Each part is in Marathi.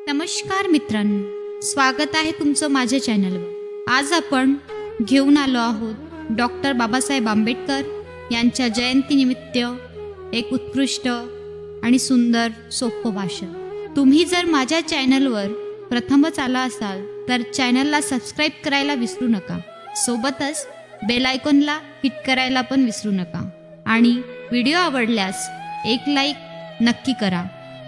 नमस्कार मित्रांनो, स्वागत आहे तुमचं माझ्या चॅनलवर। आज आपण घेऊन आलो आहोत डॉक्टर बाबासाहेब आंबेडकर यांच्या जयंतीनिमित्त एक उत्कृष्ट आणि सुंदर सोपं भाषण। तुम्ही जर माझ्या चॅनलवर प्रथमच आला असाल तर चॅनलला सबस्क्राईब करायला विसरू नका, सोबतच बेल आयकॉनला हिट करायला पण विसरू नका आणि व्हिडिओ आवडल्यास एक लाईक नक्की करा।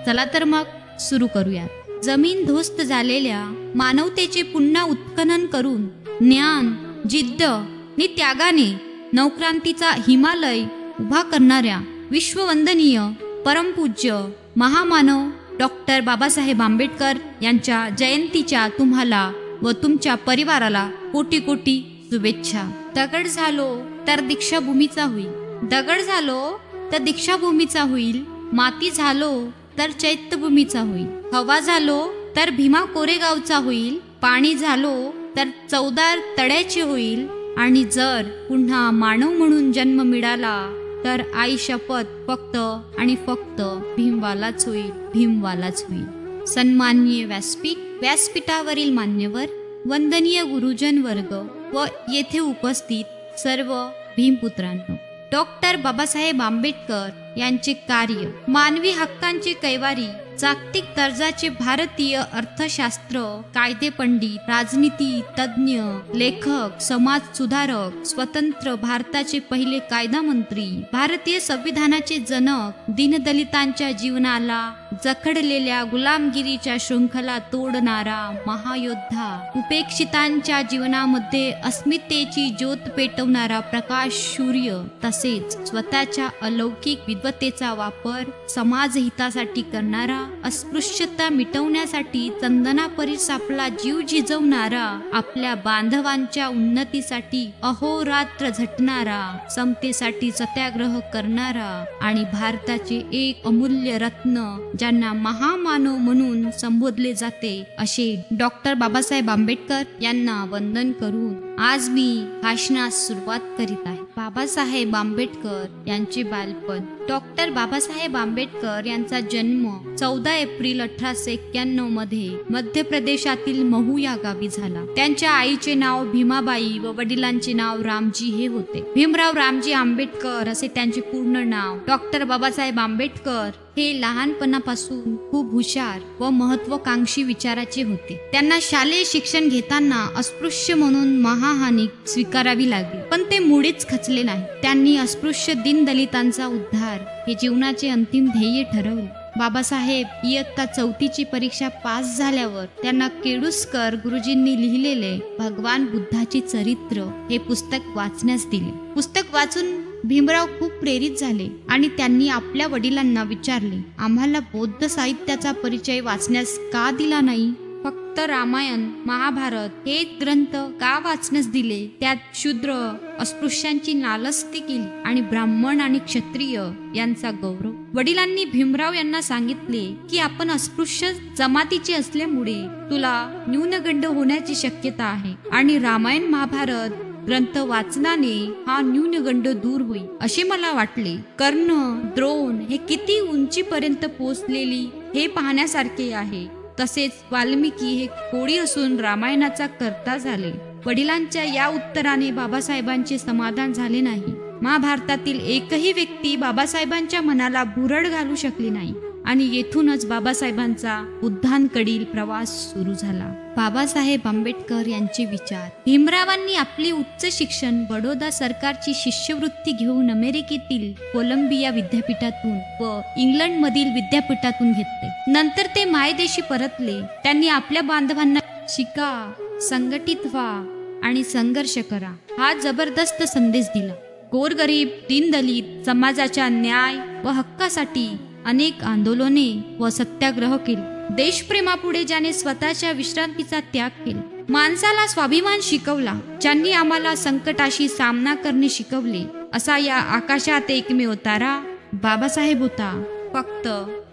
चला तर मग सुरू करूया। जमीन ध्वस्त झालेल्या मानवतेचे पुन्हा उत्खनन करून ज्ञान, जिद्द आणि त्यागाने नवक्रांतीचा हिमालय उभा करणाऱ्या विश्ववंदनीय परमपूज्य महामानव डॉक्टर बाबासाहेब आंबेडकर यांच्या जयंतीच्या तुम्हाला व तुमच्या परिवाराला कोटी कोटी शुभेच्छा। दगड झालो तर दीक्षाभूमीचा होईल, दगड झालो तर दीक्षाभूमीचा होईल, माती झालो तर चैत्यभूमीचा होईल, हवा झालो तर भीमा कोरेगावचा होईल, पाणी झालो तर चौदार तळ्याचे होईल, आणि जर पुन्हा मानव म्हणून जन्म मिळाला तर आई शपथ फक्त आणि फक्त भीमवालाच होईल, भीमवालाच होईल। सन्माननीय व्यासपीठ, व्यासपीठावरील मान्यवर, वंदनीय गुरुजन वर्ग व येथे उपस्थित सर्व भीमपुत्रांनो, डॉक्टर बाबासाहेब आंबेडकर यांचे कार्य मानवी हक्कांचे कैवारी, जागतिक दर्जाचे भारतीय अर्थशास्त्र, कायदे पंडित, राजनीती तज्ञ, लेखक, समाज सुधारक, स्वतंत्र भारताचे पहिले कायदा मंत्री, भारतीय संविधानाचे जनक, दीनदलितांच्या जीवनाला जखडलेल्या गुलामगिरीच्या शृंखला तोडणारा महायोद्धा, उपेक्षितांच्या जीवनामध्ये अस्मितेची ज्योत पेटवणारा प्रकाश सूर्य, तसेच स्वतःच्या अलौकिक विद्वत्तेचा वापर समाजहितासाठी करणारा, अस्पृश्यता मिटवण्यासाठी चंदनापरी आपला जीव झिजवणारा, आपल्या बांधवांच्या उन्नतीसाठी अहोरात्र झटणारा, समतेसाठी सत्याग्रह करणारा आणि भारताचे एक अमूल्य रत्न ज्यांना महामानव म्हणून संबोधले जाते असे डॉक्टर बाबासाहेब आंबेडकर यांना वंदन करून आज मी भाषणास सुरुवात करीत आहे। बाबासाहेब आंबेडकर यांचे बालपण। डॉक्टर बाबासाहेब आंबेडकर यांचा जन्म 14 एप्रिल 1891 मध्ये मध्य प्रदेशातील महू या गावी झाला। त्यांच्या आईचे नाव भीमाबाई व वडिलांचे नाव रामजी हे होते। भीमराव रामजी आंबेडकर असे त्यांचे पूर्ण नाव। डॉक्टर बाबासाहेब आंबेडकर हे लहानपणापासून खूप हुशार व महत्वाकांक्षी विचाराचे होते। त्यांना शालेय शिक्षण घेताना अस्पृश्य म्हणून महाहानी स्वीकारावी लागली, पण ते मुळीच खचले नाही। त्यांनी अस्पृश्य दीनदलितांचा उद्धार हे जीवनाचे अंतिम ध्येय ठरवले। बाबासाहेब इयत्ता 4ची परीक्षा पास झाल्यावर त्यांना केडुस्कर गुरुजींनी लिहिलेले भगवान बुद्धाचे चरित्र हे पुस्तक वाचण्यास दिले। पुस्तक वाचून भीमराव खूप प्रेरित झाले आणि त्यांनी आपल्या वडिलांना विचारले, आम्हाला बौद्ध साहित्याचा परिचय वाचण्यास का दिला नाही? फक्त रामायण, महाभारत हे ग्रंथ का वाचण्यास दिले? त्यात शूद्र, अस्पृश्यांची नालस्ती केली आणि ब्राह्मण आणि क्षत्रिय यांचा गौरव। वडिलांनी भीमराव यांना सांगितले की आपण अस्पृश्य जमातीचे असल्यामुळे तुला न्यूनगंड होण्याची शक्यता आहे आणि रामायण महाभारत ग्रंथ वाचनाने हा न्यूनगंड दूर होईल असे मला वाटले। कर्ण, द्रोण हे किती उंचीपर्यंत पोहोचलेली हे पाहण्यासारखे आहे। तसेच वाल्मिकी हे कोळी असून रामायणाचा कर्ता झाले। वडिलांच्या या उत्तराने बाबासाहेबांचे समाधान झाले नाही। महाभारतातील एकही व्यक्ती बाबासाहेबांच्या मनाला भुरळ घालू शकली नाही आणि येथूनच बाबासाहेबांचा बुद्धांकडील प्रवास सुरू झाला। बाबासाहेब आंबेडकर यांचे विचार। भीमरावांनी आपले उच्च शिक्षण बडोदा सरकारची शिष्यवृत्ती घेऊन अमेरिकेतील कोलंबिया विद्यापीठातून व इंग्लंडमधील विद्यापीठातून घेतले। नंतर ते मायदेशी परतले। त्यांनी आपल्या बांधवांना शिका, संघटित व्हा आणि संघर्ष करा हा जबरदस्त संदेश दिला। गोरगरीब, दीनदलित समाजाच्या न्याय व हक्कासाठी अनेक आंदोलने व सत्याग्रह केले। देशप्रेमापुढे ज्याने स्वतःच्या विश्रांतीचा त्याग केला, माणसाला स्वाभिमान शिकवला, ज्यांनी आम्हाला संकटाशी सामना करणे शिकवले, असा या आकाशात एकमेव तारा बाबासाहेब होता, फक्त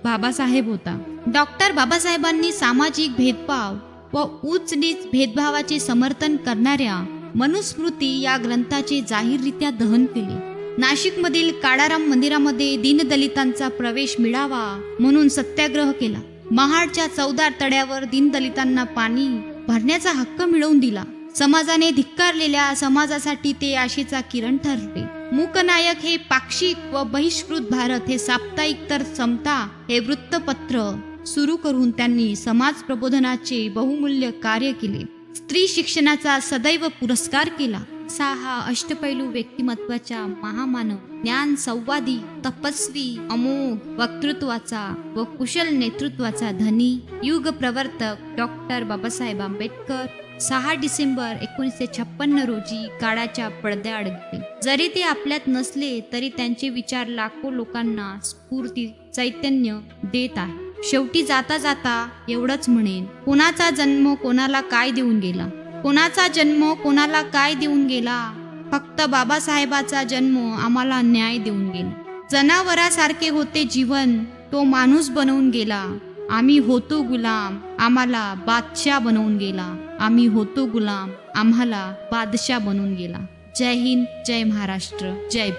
बाबासाहेब होता। डॉक्टर बाबासाहेबांनी सामाजिक भेदभाव व उच्च नीच भेदभावाचे समर्थन करणाऱ्या मनुस्मृती या ग्रंथाचे जाहीररित्या दहन केले। नाशिकमधील काळाराम मंदिरामध्ये दीनदलितांचा प्रवेश मिळावा म्हणून सत्याग्रह केला। महाडच्या 14 तळ्यावर दीनदलितांना पाणी भरण्याचा हक्क मिळवून दिला. समाजाने धिक्कारलेल्या समाजासाठी ते आशेचा किरण ठरले. मूकनायक हे पाक्षिक व बहिष्कृत भारत हे साप्ताहिक तर समता हे वृत्तपत्र सुरू करून त्यांनी समाज प्रबोधनाचे बहुमूल्य कार्य केले. स्त्री शिक्षणाचा सदैव पुरस्कार केला. हा अष्टपैलू व्यक्तिमत्वाच्या महामानव, ज्ञान संवादी, तपस्वी, अमोघ वक्तृत्वाचा व कुशल नेतृत्वाचा धनी, युग प्रवर्तक डॉक्टर बाबासाहेब आंबेडकर 6 डिसेंबर 1956 रोजी काळाच्या पडद्याआड गेले. जरी ते आपल्यात नसले तरी त्यांचे विचार लाखो लोकांना स्फूर्ती चैतन्य देत आहे. शेवटी जाता जाता एवढंच म्हणेन, कोणाचा जन्म कोणाला काय देऊन गेला, कोणाचा जन्म कोणाला काय देऊन गेला. फक्त बाबासाहेबाचा जन्म आम्हाला न्याय देऊन गेला. जनावरासारखे होते जीवन, तो माणूस बनवून गेला. आम्ही होतो गुलाम, आम्हाला बादशाह बनवून गेला. आम्ही होतो गुलाम, आम्हाला बादशाह बनवून गेला. जय हिंद, जय महाराष्ट्र, जय